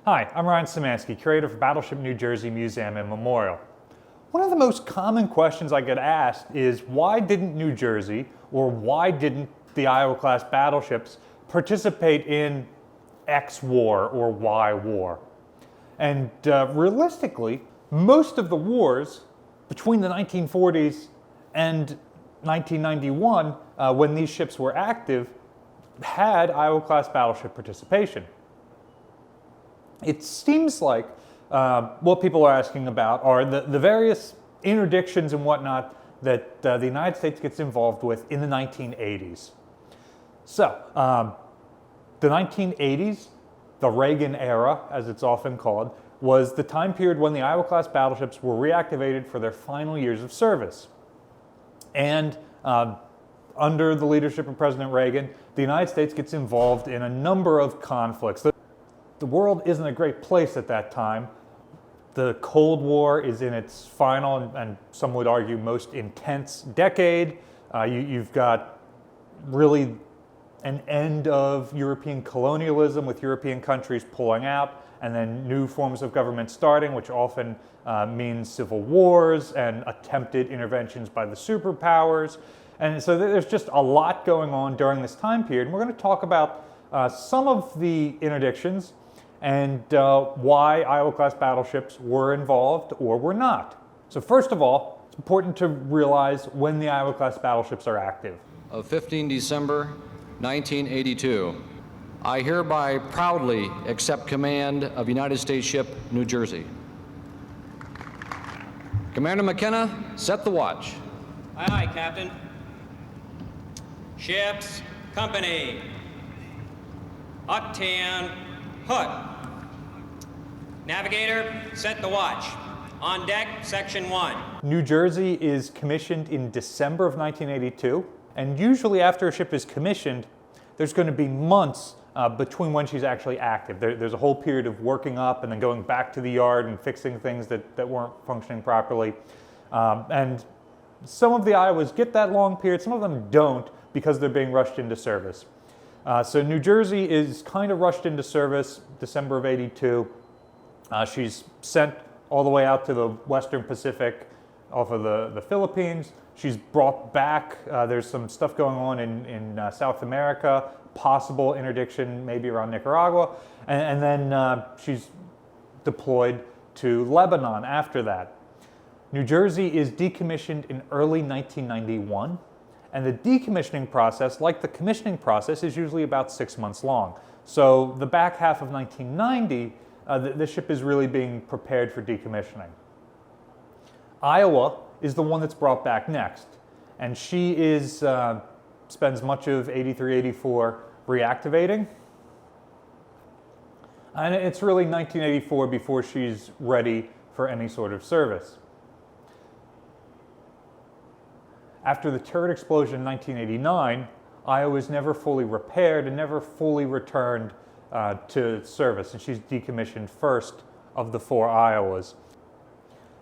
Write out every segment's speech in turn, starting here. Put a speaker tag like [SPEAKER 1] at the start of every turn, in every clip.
[SPEAKER 1] Hi, I'm Ryan Szymanski, curator for Battleship New Jersey Museum and Memorial. One of the most common questions I get asked is why didn't New Jersey, or why didn't the Iowa-class battleships participate in X war or Y war? And realistically, most of the wars between the 1940s and 1991, when these ships were active, had Iowa-class battleship participation. It seems like what people are asking about are the various interdictions and whatnot that the United States gets involved with in the 1980s. So, the 1980s, the Reagan era, as it's often called, was the time period when the Iowa-class battleships were reactivated for their final years of service. And under the leadership of President Reagan, the United States gets involved in a number of conflicts. The world isn't a great place at that time. The Cold War is in its final and some would argue most intense decade. You've got really an end of European colonialism with European countries pulling out, and then new forms of government starting, which often means civil wars and attempted interventions by the superpowers. And so there's just a lot going on during this time period. And we're going to talk about some of the interdictions and why Iowa-class battleships were involved or were not. So first of all, it's important to realize when the Iowa-class battleships are active.
[SPEAKER 2] Of 15 December 1982, I hereby proudly accept command of United States ship New Jersey. Commander McKenna, set the watch.
[SPEAKER 3] Aye, aye, Captain. Ships, company. Octane, hook. Navigator, set the watch. On deck, section 1.
[SPEAKER 1] New Jersey is commissioned in December of 1982, and usually after a ship is commissioned, there's going to be months between when she's actually active. There's a whole period of working up and then going back to the yard and fixing things that weren't functioning properly. And some of the Iowas get that long period, some of them don't because they're being rushed into service. So New Jersey is kind of rushed into service December of 82. She's sent all the way out to the Western Pacific off of the Philippines. She's brought back. There's some stuff going on in South America, possible interdiction maybe around Nicaragua. And then she's deployed to Lebanon after that. New Jersey is decommissioned in early 1991. And the decommissioning process, like the commissioning process, is usually about 6 months long. So the back half of 1990, the ship is really being prepared for decommissioning. Iowa is the one that's brought back next. And she spends much of 83, 84 reactivating. And it's really 1984 before she's ready for any sort of service. After the turret explosion in 1989, Iowa was never fully repaired and never fully returned to service, and she's decommissioned first of the 4 Iowas.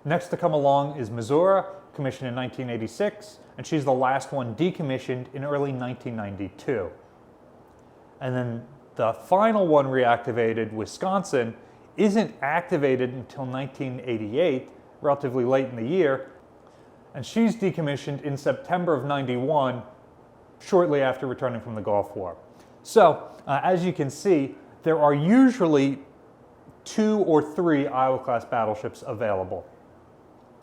[SPEAKER 1] Next to come along is Missouri, commissioned in 1986, and she's the last one decommissioned in early 1992. And then the final one reactivated, Wisconsin, isn't activated until 1988, relatively late in the year, and she's decommissioned in September of 91, shortly after returning from the Gulf War. So, as you can see, there are usually 2 or 3 Iowa-class battleships available.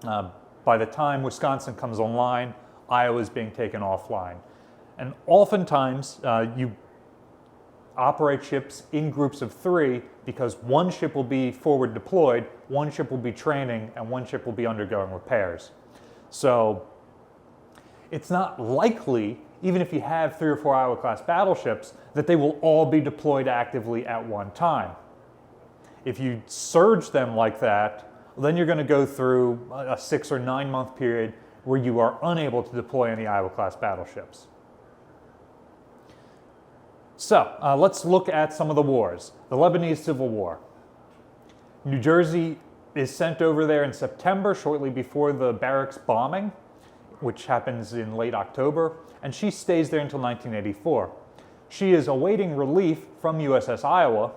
[SPEAKER 1] By the time Wisconsin comes online, Iowa is being taken offline. And oftentimes, you operate ships in groups of 3 because one ship will be forward deployed, one ship will be training, and one ship will be undergoing repairs. So it's not likely, even if you have 3 or 4 Iowa-class battleships, that they will all be deployed actively at one time. If you surge them like that, then you're going to go through a 6 or 9 month period where you are unable to deploy any Iowa-class battleships. So let's look at some of the wars. The Lebanese Civil War. New Jersey is sent over there in September, shortly before the barracks bombing, which happens in late October, and she stays there until 1984. She is awaiting relief from USS Iowa,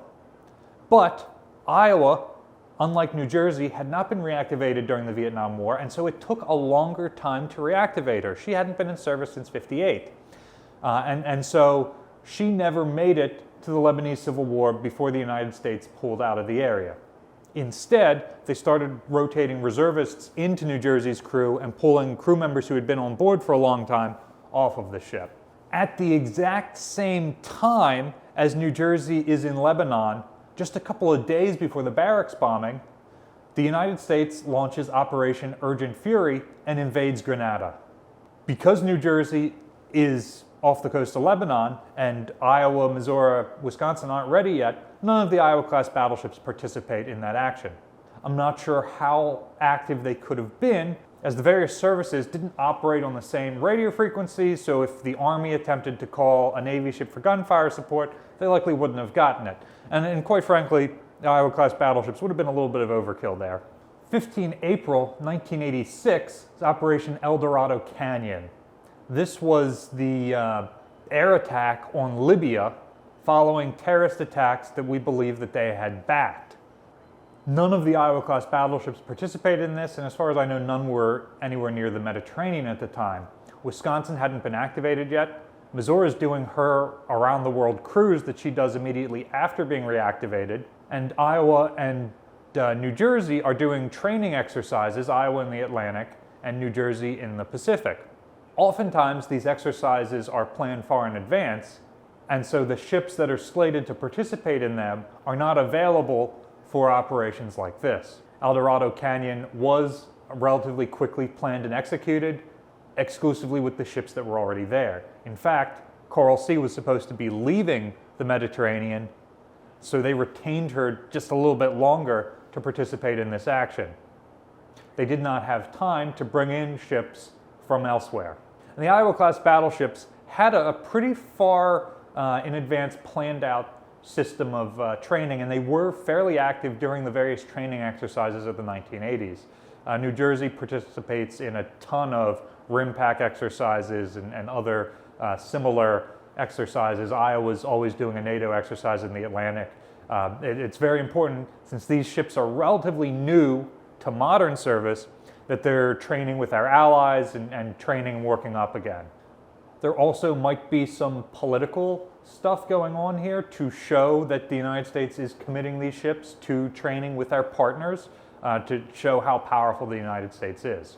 [SPEAKER 1] but Iowa, unlike New Jersey, had not been reactivated during the Vietnam War, and so it took a longer time to reactivate her. She hadn't been in service since '58. And so she never made it to the Lebanese Civil War before the United States pulled out of the area. Instead, they started rotating reservists into New Jersey's crew and pulling crew members who had been on board for a long time off of the ship. At the exact same time as New Jersey is in Lebanon, just a couple of days before the barracks bombing, the United States launches Operation Urgent Fury and invades Grenada. Because New Jersey is off the coast of Lebanon and Iowa, Missouri, Wisconsin aren't ready yet, none of the Iowa-class battleships participate in that action. I'm not sure how active they could have been, as the various services didn't operate on the same radio frequencies, so if the Army attempted to call a Navy ship for gunfire support, they likely wouldn't have gotten it. And quite frankly, the Iowa-class battleships would have been a little bit of overkill there. 15 April 1986 is Operation El Dorado Canyon. This was the air attack on Libya following terrorist attacks that we believe that they had backed. None of the Iowa-class battleships participated in this, and as far as I know, none were anywhere near the Mediterranean at the time. Wisconsin hadn't been activated yet. Missouri is doing her around-the-world cruise that she does immediately after being reactivated, and Iowa and New Jersey are doing training exercises, Iowa in the Atlantic and New Jersey in the Pacific. Oftentimes, these exercises are planned far in advance, and so the ships that are slated to participate in them are not available for operations like this. El Dorado Canyon was relatively quickly planned and executed, exclusively with the ships that were already there. In fact, Coral Sea was supposed to be leaving the Mediterranean, so they retained her just a little bit longer to participate in this action. They did not have time to bring in ships from elsewhere. And the Iowa-class battleships had a pretty far in advance planned out system of training, and they were fairly active during the various training exercises of the 1980s. New Jersey participates in a ton of rim pack exercises and other similar exercises. Iowa's always doing a NATO exercise in the Atlantic. It's very important, since these ships are relatively new to modern service, that they're training with our allies and training and working up again. There also might be some political stuff going on here to show that the United States is committing these ships to training with our partners to show how powerful the United States is.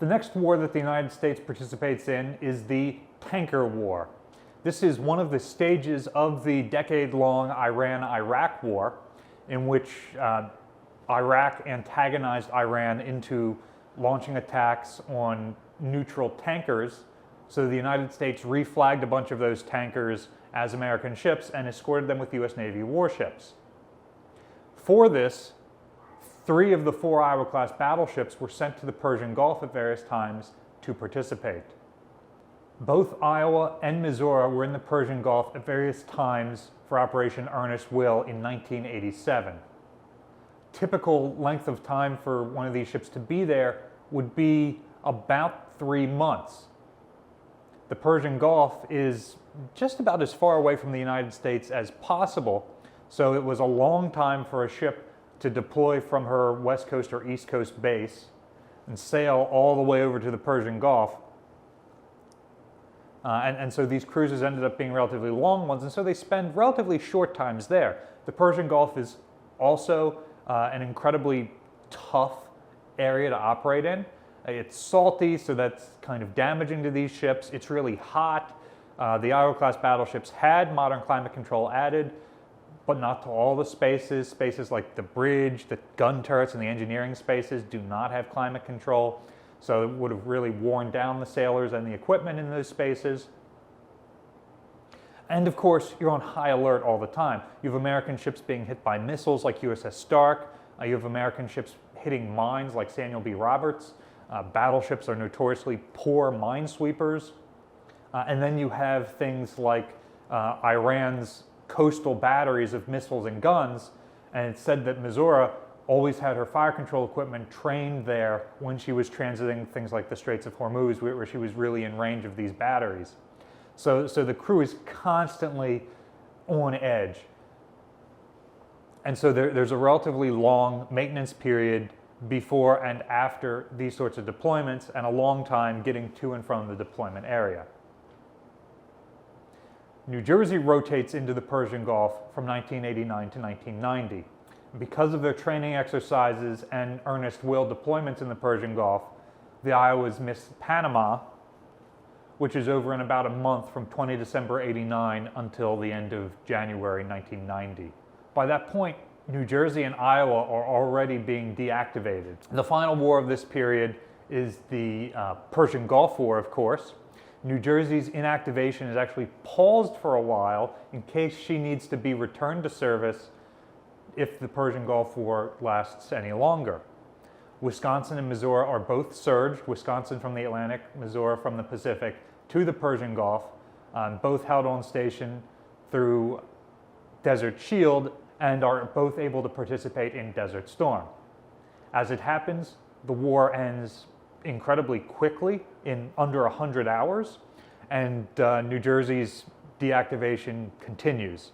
[SPEAKER 1] The next war that the United States participates in is the Tanker War. This is one of the stages of the decade-long Iran-Iraq War, in which Iraq antagonized Iran into launching attacks on neutral tankers. So the United States reflagged a bunch of those tankers as American ships and escorted them with U.S. Navy warships. For this, 3 of the 4 Iowa-class battleships were sent to the Persian Gulf at various times to participate. Both Iowa and Missouri were in the Persian Gulf at various times for Operation Earnest Will in 1987. Typical length of time for one of these ships to be there would be about 3 months. The Persian Gulf is just about as far away from the United States as possible, so it was a long time for a ship to deploy from her West Coast or East Coast base and sail all the way over to the Persian Gulf. And so these cruises ended up being relatively long ones, and so they spend relatively short times there. The Persian Gulf is also an incredibly tough area to operate in. It's salty, so that's kind of damaging to these ships. It's really hot. The Iowa-class battleships had modern climate control added, but not to all the spaces. Spaces like the bridge, the gun turrets, and the engineering spaces do not have climate control, so it would have really worn down the sailors and the equipment in those spaces. And of course, you're on high alert all the time. You have American ships being hit by missiles like USS Stark. You have American ships hitting mines like Samuel B. Roberts. Battleships are notoriously poor minesweepers. And then you have things like Iran's coastal batteries of missiles and guns. And it's said that Missouri always had her fire control equipment trained there when she was transiting things like the Straits of Hormuz, where she was really in range of these batteries. So the crew is constantly on edge. And so there's a relatively long maintenance period before and after these sorts of deployments, and a long time getting to and from the deployment area. New Jersey rotates into the Persian Gulf from 1989 to 1990. Because of their training exercises and earnest will deployments in the Persian Gulf, the Iowas missed Panama, which is over in about a month from 20 December 89 until the end of January 1990. By that point, New Jersey and Iowa are already being deactivated. The final war of this period is the Persian Gulf War, of course. New Jersey's inactivation is actually paused for a while in case she needs to be returned to service if the Persian Gulf War lasts any longer. Wisconsin and Missouri are both surged, Wisconsin from the Atlantic, Missouri from the Pacific, to the Persian Gulf, both held on station through Desert Shield, and are both able to participate in Desert Storm. As it happens, the war ends incredibly quickly, in under 100 hours, and New Jersey's deactivation continues.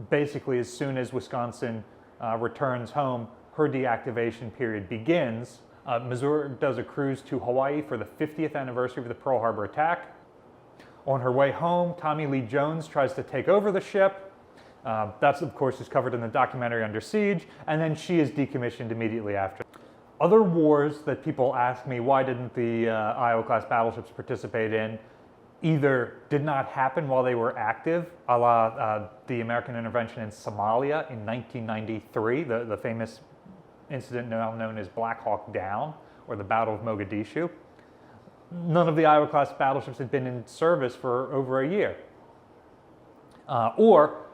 [SPEAKER 1] Basically, as soon as Wisconsin returns home, her deactivation period begins. Missouri does a cruise to Hawaii for the 50th anniversary of the Pearl Harbor attack. On her way home, Tommy Lee Jones tries to take over the ship. That's, of course, is covered in the documentary Under Siege, and then she is decommissioned immediately after. Other wars that people ask me why didn't the Iowa-class battleships participate in either did not happen while they were active, a la the American intervention in Somalia in 1993, the famous incident now known as Black Hawk Down, or the Battle of Mogadishu. None of the Iowa-class battleships had been in service for over a year. Or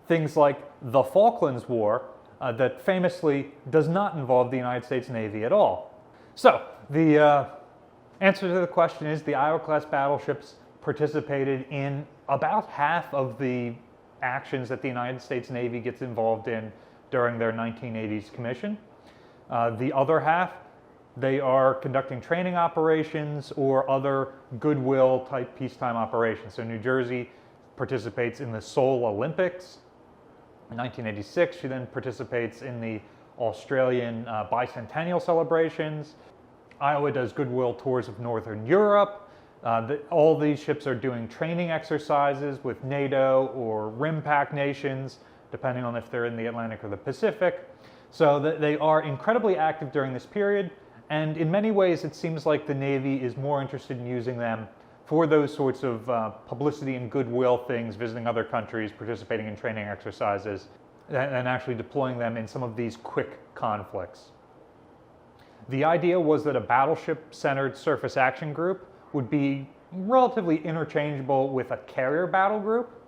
[SPEAKER 1] things like the Falklands War, that famously does not involve the United States Navy at all. So the answer to the question is the Iowa-class battleships participated in about half of the actions that the United States Navy gets involved in during their 1980s commission. The other half, they are conducting training operations or other goodwill type peacetime operations. So New Jersey participates in the Seoul Olympics. In 1986, she then participates in the Australian bicentennial celebrations. Iowa does goodwill tours of Northern Europe. All these ships are doing training exercises with NATO or RIMPAC nations, depending on if they're in the Atlantic or the Pacific. So they are incredibly active during this period, and in many ways it seems like the Navy is more interested in using them for those sorts of publicity and goodwill things, visiting other countries, participating in training exercises, and actually deploying them in some of these quick conflicts. The idea was that a battleship-centered surface action group would be relatively interchangeable with a carrier battle group.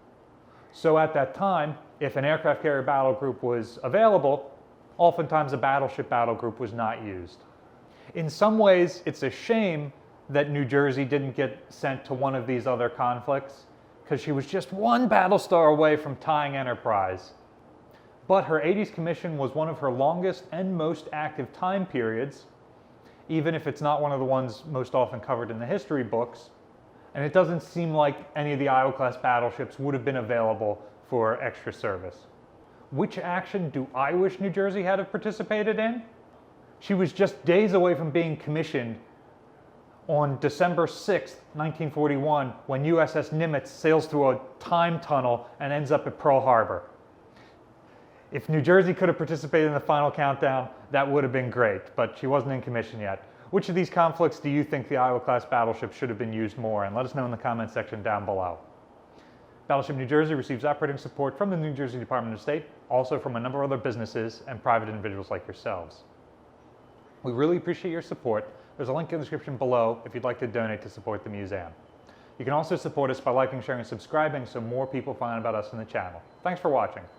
[SPEAKER 1] So at that time, if an aircraft carrier battle group was available, oftentimes a battleship battle group was not used. In some ways, it's a shame that New Jersey didn't get sent to one of these other conflicts, because she was just one battle star away from tying Enterprise. But her 80s commission was one of her longest and most active time periods, even if it's not one of the ones most often covered in the history books, and it doesn't seem like any of the Iowa-class battleships would have been available for extra service. Which action do I wish New Jersey had have participated in? She was just days away from being commissioned on December 6, 1941, when USS Nimitz sails through a time tunnel and ends up at Pearl Harbor. If New Jersey could have participated in the final countdown, that would have been great, but she wasn't in commission yet. Which of these conflicts do you think the Iowa-class battleship should have been used more? And let us know in the comments section down below. Battleship New Jersey receives operating support from the New Jersey Department of State, also from a number of other businesses and private individuals like yourselves. We really appreciate your support. There's a link in the description below if you'd like to donate to support the museum. You can also support us by liking, sharing, and subscribing so more people find out about us in the channel. Thanks for watching.